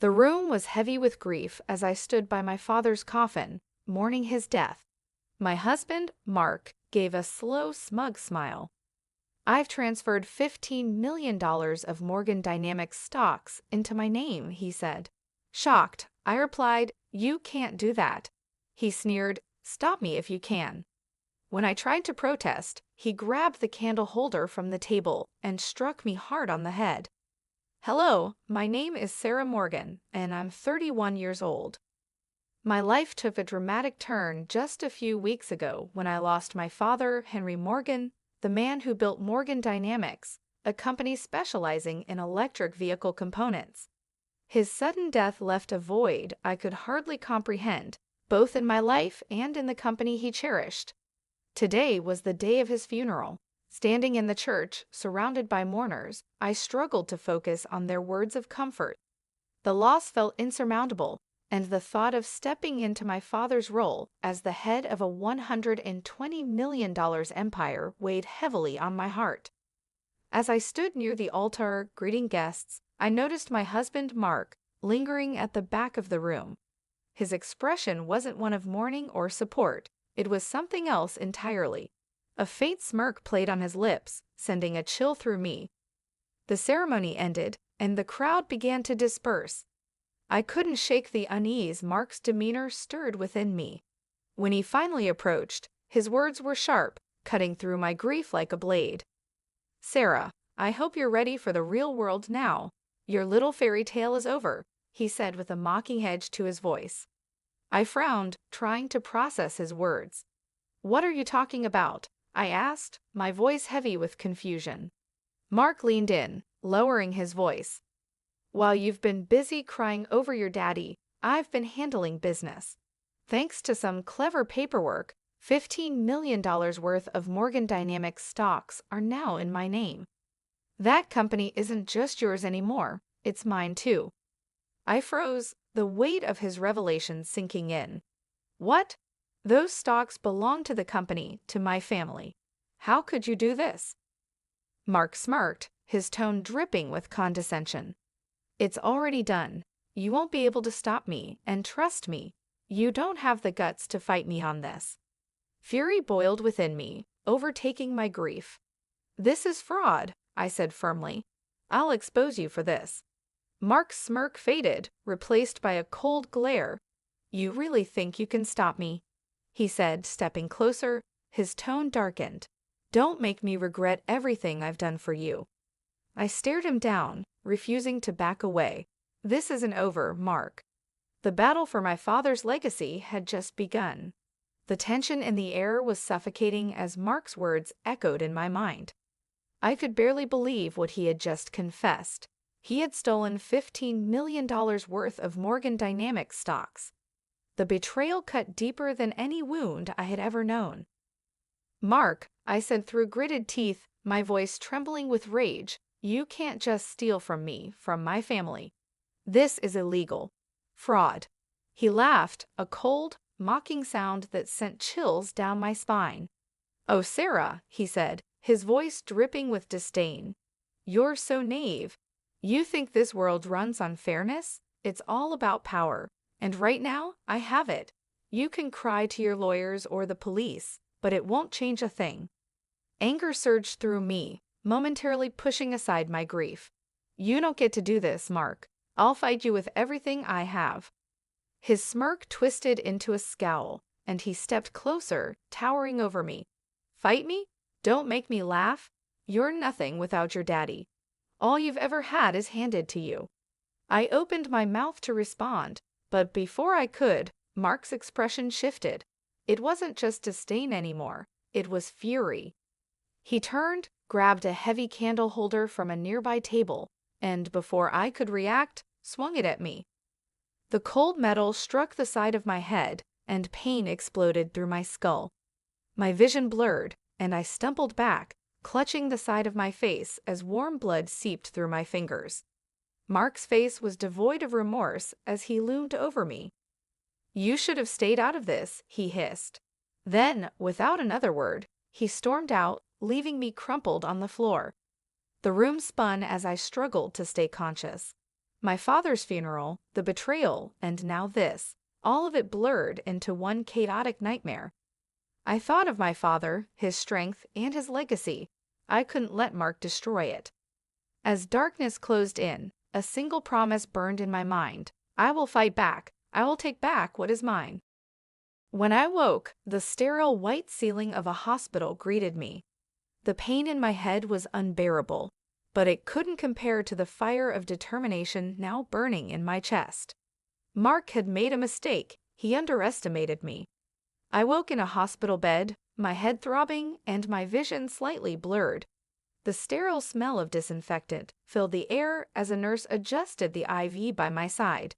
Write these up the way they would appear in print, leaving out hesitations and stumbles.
The room was heavy with grief as I stood by my father's coffin, mourning his death. My husband, Mark, gave a slow, smug smile. "I've transferred $15 million of Morgan Dynamics stocks into my name," he said. Shocked, I replied, "You can't do that." He sneered, "Stop me if you can." When I tried to protest, he grabbed the candle holder from the table and struck me hard on the head. "Hello, my name is Sarah Morgan, and I'm 31 years old. My life took a dramatic turn just a few weeks ago when I lost my father, Henry Morgan, the man who built Morgan Dynamics, a company specializing in electric vehicle components. His sudden death left a void I could hardly comprehend, both in my life and in the company he cherished. Today was the day of his funeral. Standing in the church, surrounded by mourners, I struggled to focus on their words of comfort. The loss felt insurmountable, and the thought of stepping into my father's role as the head of a $120 million empire weighed heavily on my heart. As I stood near the altar, greeting guests, I noticed my husband, Mark, lingering at the back of the room. His expression wasn't one of mourning or support. It was something else entirely. A faint smirk played on his lips, sending a chill through me. The ceremony ended, and the crowd began to disperse. I couldn't shake the unease Mark's demeanor stirred within me. When he finally approached, his words were sharp, cutting through my grief like a blade. "Sarah, I hope you're ready for the real world now. Your little fairy tale is over," he said with a mocking edge to his voice. I frowned, trying to process his words. "What are you talking about?" I asked, my voice heavy with confusion. Mark leaned in, lowering his voice. "While you've been busy crying over your daddy, I've been handling business. Thanks to some clever paperwork, $15 million worth of Morgan Dynamics stocks are now in my name. That company isn't just yours anymore, it's mine too." I froze, the weight of his revelation sinking in. "What? Those stocks belong to the company, to my family. How could you do this?" Mark smirked, his tone dripping with condescension. "It's already done. You won't be able to stop me, and trust me, you don't have the guts to fight me on this." Fury boiled within me, overtaking my grief. "This is fraud," I said firmly. "I'll expose you for this." Mark's smirk faded, replaced by a cold glare. "You really think you can stop me?" he said, stepping closer, his tone darkened. "Don't make me regret everything I've done for you." I stared him down, refusing to back away. "This isn't over, Mark." The battle for my father's legacy had just begun. The tension in the air was suffocating as Mark's words echoed in my mind. I could barely believe what he had just confessed. He had stolen $15 million worth of Morgan Dynamics stocks. The betrayal cut deeper than any wound I had ever known. "Mark," I said through gritted teeth, my voice trembling with rage, "you can't just steal from me, from my family. This is illegal. Fraud." He laughed, a cold, mocking sound that sent chills down my spine. "Oh, Sarah," he said, his voice dripping with disdain. "You're so naive. You think this world runs on fairness? It's all about power. And right now, I have it. You can cry to your lawyers or the police, but it won't change a thing." Anger surged through me, momentarily pushing aside my grief. "You don't get to do this, Mark. I'll fight you with everything I have." His smirk twisted into a scowl, and he stepped closer, towering over me. "Fight me? Don't make me laugh. You're nothing without your daddy. All you've ever had is handed to you." I opened my mouth to respond, but before I could, Mark's expression shifted. It wasn't just disdain anymore, it was fury. He turned, grabbed a heavy candle holder from a nearby table, and before I could react, swung it at me. The cold metal struck the side of my head, and pain exploded through my skull. My vision blurred, and I stumbled back, clutching the side of my face as warm blood seeped through my fingers. Mark's face was devoid of remorse as he loomed over me. "You should have stayed out of this," he hissed. Then, without another word, he stormed out, leaving me crumpled on the floor. The room spun as I struggled to stay conscious. My father's funeral, the betrayal, and now this, all of it blurred into one chaotic nightmare. I thought of my father, his strength, and his legacy. I couldn't let Mark destroy it. As darkness closed in, a single promise burned in my mind. I will fight back. I will take back what is mine. When I woke, the sterile white ceiling of a hospital greeted me. The pain in my head was unbearable, but it couldn't compare to the fire of determination now burning in my chest. Mark had made a mistake. He underestimated me. I woke in a hospital bed, my head throbbing and my vision slightly blurred. The sterile smell of disinfectant filled the air as a nurse adjusted the IV by my side.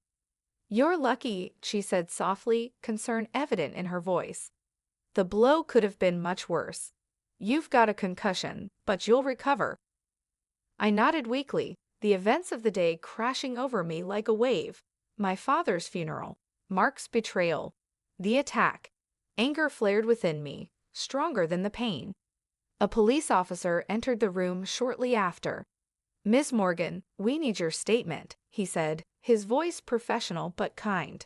"You're lucky," she said softly, concern evident in her voice. "The blow could have been much worse. You've got a concussion, but you'll recover." I nodded weakly, the events of the day crashing over me like a wave. My father's funeral, Mark's betrayal, the attack. Anger flared within me, stronger than the pain. A police officer entered the room shortly after. "Miss Morgan, we need your statement," he said, his voice professional but kind.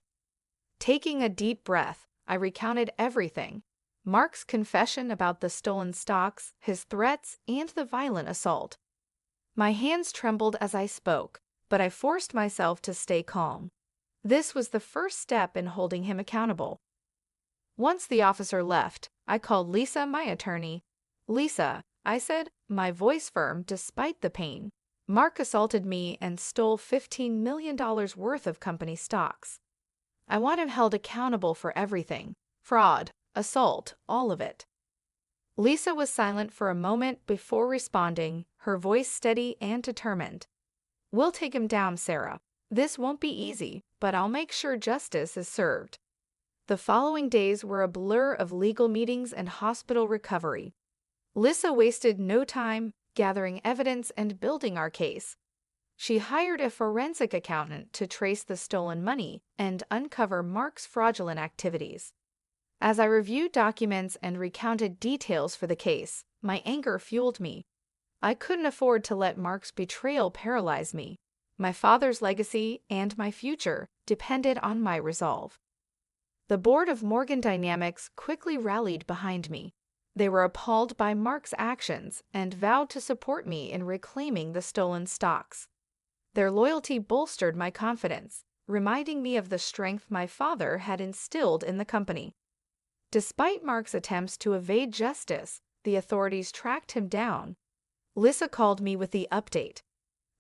Taking a deep breath, I recounted everything. Mark's confession about the stolen stocks, his threats, and the violent assault. My hands trembled as I spoke, but I forced myself to stay calm. This was the first step in holding him accountable. Once the officer left, I called Lisa, my attorney. "Lisa," I said, my voice firm despite the pain. "Mark assaulted me and stole $15 million worth of company stocks. I want him held accountable for everything. Fraud, assault, all of it." Lisa was silent for a moment before responding, her voice steady and determined. "We'll take him down, Sarah. This won't be easy, but I'll make sure justice is served." The following days were a blur of legal meetings and hospital recovery. Lisa wasted no time gathering evidence and building our case. She hired a forensic accountant to trace the stolen money and uncover Mark's fraudulent activities. As I reviewed documents and recounted details for the case, my anger fueled me. I couldn't afford to let Mark's betrayal paralyze me. My father's legacy and my future depended on my resolve. The board of Morgan Dynamics quickly rallied behind me. They were appalled by Mark's actions and vowed to support me in reclaiming the stolen stocks. Their loyalty bolstered my confidence, reminding me of the strength my father had instilled in the company. Despite Mark's attempts to evade justice, the authorities tracked him down. Lisa called me with the update.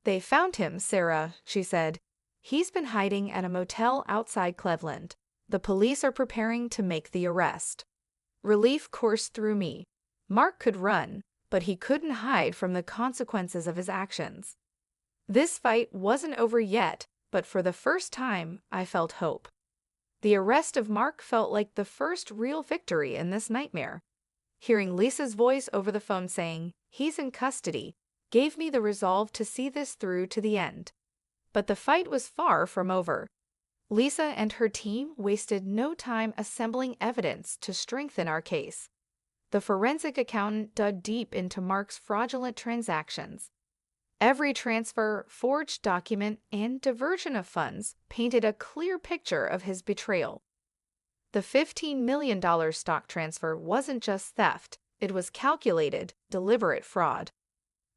"They found him, Sarah," she said. "He's been hiding at a motel outside Cleveland. The police are preparing to make the arrest." Relief coursed through me. Mark could run, but he couldn't hide from the consequences of his actions. This fight wasn't over yet, but for the first time, I felt hope. The arrest of Mark felt like the first real victory in this nightmare. Hearing Lisa's voice over the phone saying, "He's in custody," gave me the resolve to see this through to the end. But the fight was far from over. Lisa and her team wasted no time assembling evidence to strengthen our case. The forensic accountant dug deep into Mark's fraudulent transactions. Every transfer, forged document, and diversion of funds painted a clear picture of his betrayal. The $15 million stock transfer wasn't just theft, it was calculated, deliberate fraud.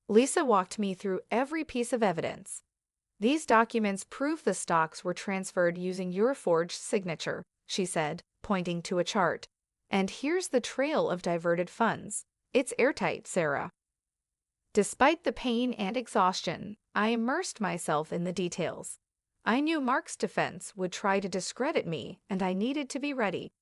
Lisa walked me through every piece of evidence. "These documents prove the stocks were transferred using your forged signature," she said, pointing to a chart. "And here's the trail of diverted funds. It's airtight, Sarah." Despite the pain and exhaustion, I immersed myself in the details. I knew Mark's defense would try to discredit me, and I needed to be ready.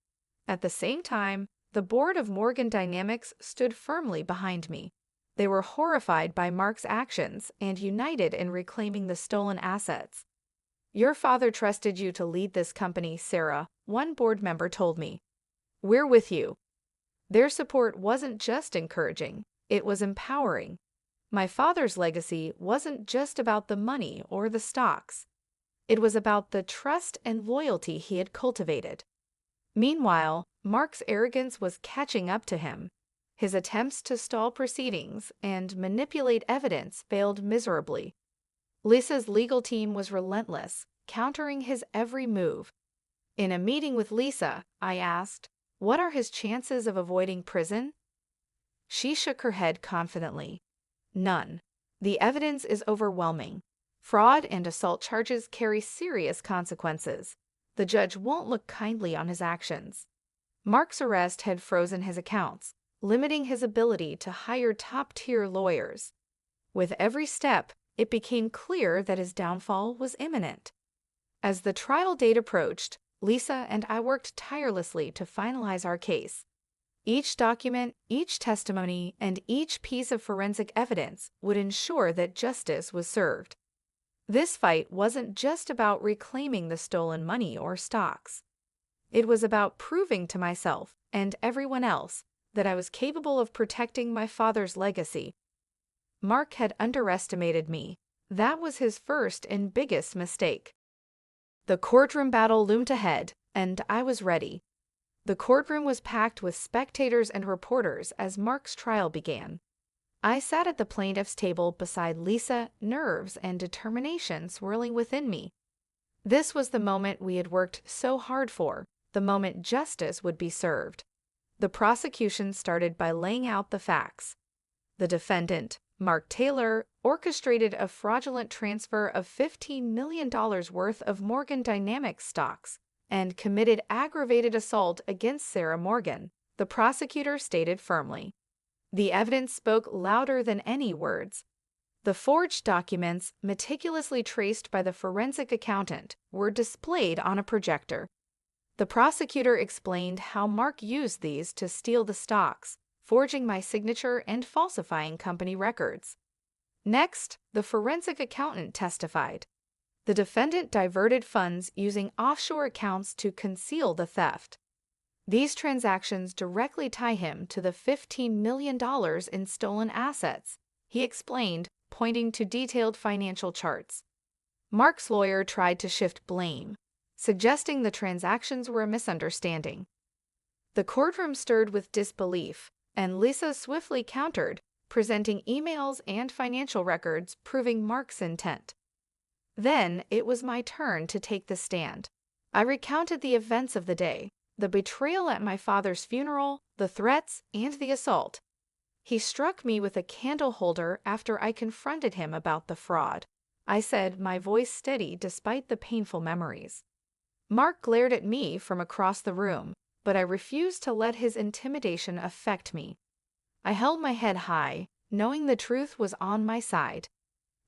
At the same time, the board of Morgan Dynamics stood firmly behind me. They were horrified by Mark's actions and united in reclaiming the stolen assets. "Your father trusted you to lead this company, Sarah," one board member told me. "We're with you." Their support wasn't just encouraging, it was empowering. My father's legacy wasn't just about the money or the stocks. It was about the trust and loyalty he had cultivated. Meanwhile, Mark's arrogance was catching up to him. His attempts to stall proceedings and manipulate evidence failed miserably. Lisa's legal team was relentless, countering his every move. In a meeting with Lisa, I asked, "What are his chances of avoiding prison?" She shook her head confidently. "None. The evidence is overwhelming. Fraud and assault charges carry serious consequences. The judge won't look kindly on his actions." Mark's arrest had frozen his accounts, limiting his ability to hire top-tier lawyers. With every step, it became clear that his downfall was imminent. As the trial date approached, Lisa and I worked tirelessly to finalize our case. Each document, each testimony, and each piece of forensic evidence would ensure that justice was served. This fight wasn't just about reclaiming the stolen money or stocks. It was about proving to myself and everyone else that I was capable of protecting my father's legacy. Mark had underestimated me. That was his first and biggest mistake. The courtroom battle loomed ahead, and I was ready. The courtroom was packed with spectators and reporters as Mark's trial began. I sat at the plaintiff's table beside Lisa, nerves and determination swirling within me. This was the moment we had worked so hard for, the moment justice would be served. The prosecution started by laying out the facts. The defendant, Mark Taylor, orchestrated a fraudulent transfer of $15 million worth of Morgan Dynamics stocks and committed aggravated assault against Sarah Morgan, the prosecutor stated firmly. The evidence spoke louder than any words. The forged documents, meticulously traced by the forensic accountant, were displayed on a projector. The prosecutor explained how Mark used these to steal the stocks, forging my signature and falsifying company records. Next, the forensic accountant testified. The defendant diverted funds using offshore accounts to conceal the theft. These transactions directly tie him to the $15 million in stolen assets, he explained, pointing to detailed financial charts. Mark's lawyer tried to shift blame, suggesting the transactions were a misunderstanding. The courtroom stirred with disbelief, and Lisa swiftly countered, presenting emails and financial records proving Mark's intent. Then it was my turn to take the stand. I recounted the events of the day, the betrayal at my father's funeral, the threats, and the assault. He struck me with a candle holder after I confronted him about the fraud. I said, my voice steady despite the painful memories. Mark glared at me from across the room, but I refused to let his intimidation affect me. I held my head high, knowing the truth was on my side.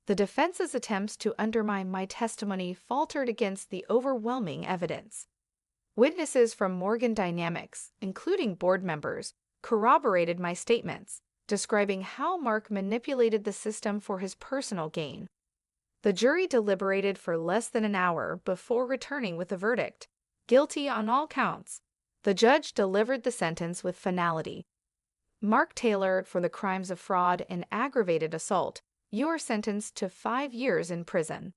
The defense's attempts to undermine my testimony faltered against the overwhelming evidence. Witnesses from Morgan Dynamics, including board members, corroborated my statements, describing how Mark manipulated the system for his personal gain. The jury deliberated for less than an hour before returning with a verdict, guilty on all counts. The judge delivered the sentence with finality. Mark Taylor, for the crimes of fraud and aggravated assault, you are sentenced to 5 years in prison.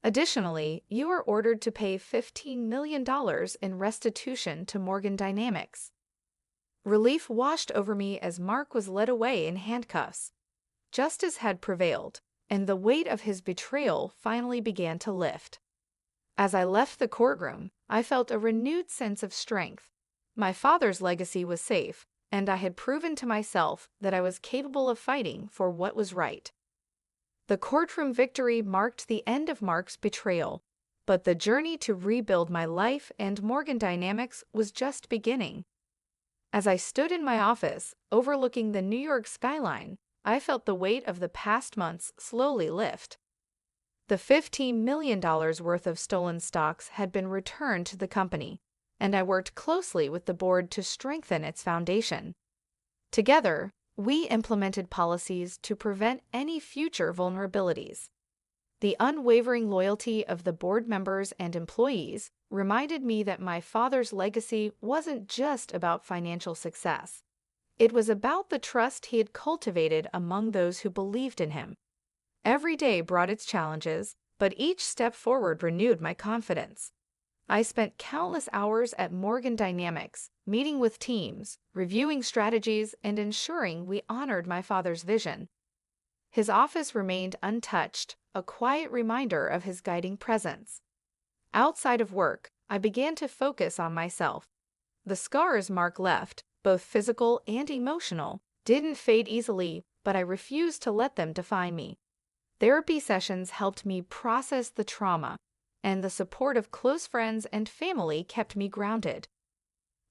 Additionally, you are ordered to pay $15 million in restitution to Morgan Dynamics. Relief washed over me as Mark was led away in handcuffs. Justice had prevailed, and the weight of his betrayal finally began to lift. As I left the courtroom, I felt a renewed sense of strength. My father's legacy was safe, and I had proven to myself that I was capable of fighting for what was right. The courtroom victory marked the end of Mark's betrayal, but the journey to rebuild my life and Morgan Dynamics was just beginning. As I stood in my office, overlooking the New York skyline, I felt the weight of the past months slowly lift. The $15 million worth of stolen stocks had been returned to the company, and I worked closely with the board to strengthen its foundation. Together, we implemented policies to prevent any future vulnerabilities. The unwavering loyalty of the board members and employees reminded me that my father's legacy wasn't just about financial success. It was about the trust he had cultivated among those who believed in him. Every day brought its challenges, but each step forward renewed my confidence. I spent countless hours at Morgan Dynamics, meeting with teams, reviewing strategies, and ensuring we honored my father's vision. His office remained untouched, a quiet reminder of his guiding presence. Outside of work, I began to focus on myself. The scars Mark left, both physical and emotional, didn't fade easily, but I refused to let them define me. Therapy sessions helped me process the trauma, and the support of close friends and family kept me grounded.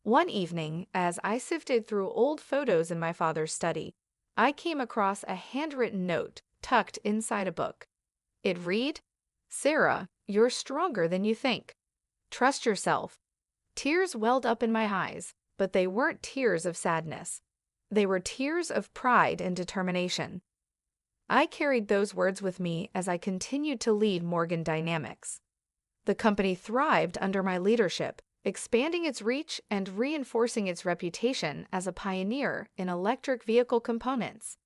One evening, as I sifted through old photos in my father's study, I came across a handwritten note tucked inside a book. It read, "Sarah, you're stronger than you think. Trust yourself." Tears welled up in my eyes, but they weren't tears of sadness. They were tears of pride and determination. I carried those words with me as I continued to lead Morgan Dynamics. The company thrived under my leadership, expanding its reach and reinforcing its reputation as a pioneer in electric vehicle components.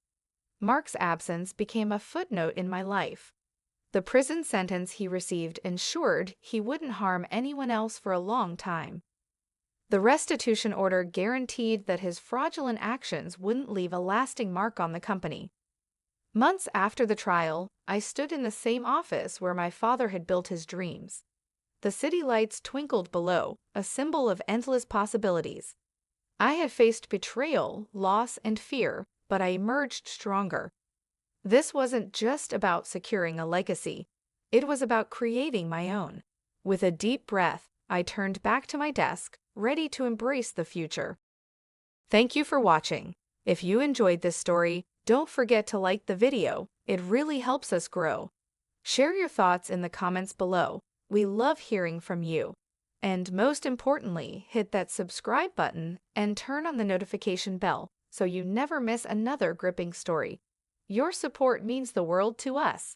Mark's absence became a footnote in my life. The prison sentence he received ensured he wouldn't harm anyone else for a long time. The restitution order guaranteed that his fraudulent actions wouldn't leave a lasting mark on the company. Months after the trial, I stood in the same office where my father had built his dreams. The city lights twinkled below, a symbol of endless possibilities. I had faced betrayal, loss, and fear, but I emerged stronger. This wasn't just about securing a legacy. It was about creating my own. With a deep breath, I turned back to my desk, ready to embrace the future. Thank you for watching. If you enjoyed this story, don't forget to like the video. It really helps us grow. Share your thoughts in the comments below. We love hearing from you. And most importantly, hit that subscribe button and turn on the notification bell so you never miss another gripping story. Your support means the world to us.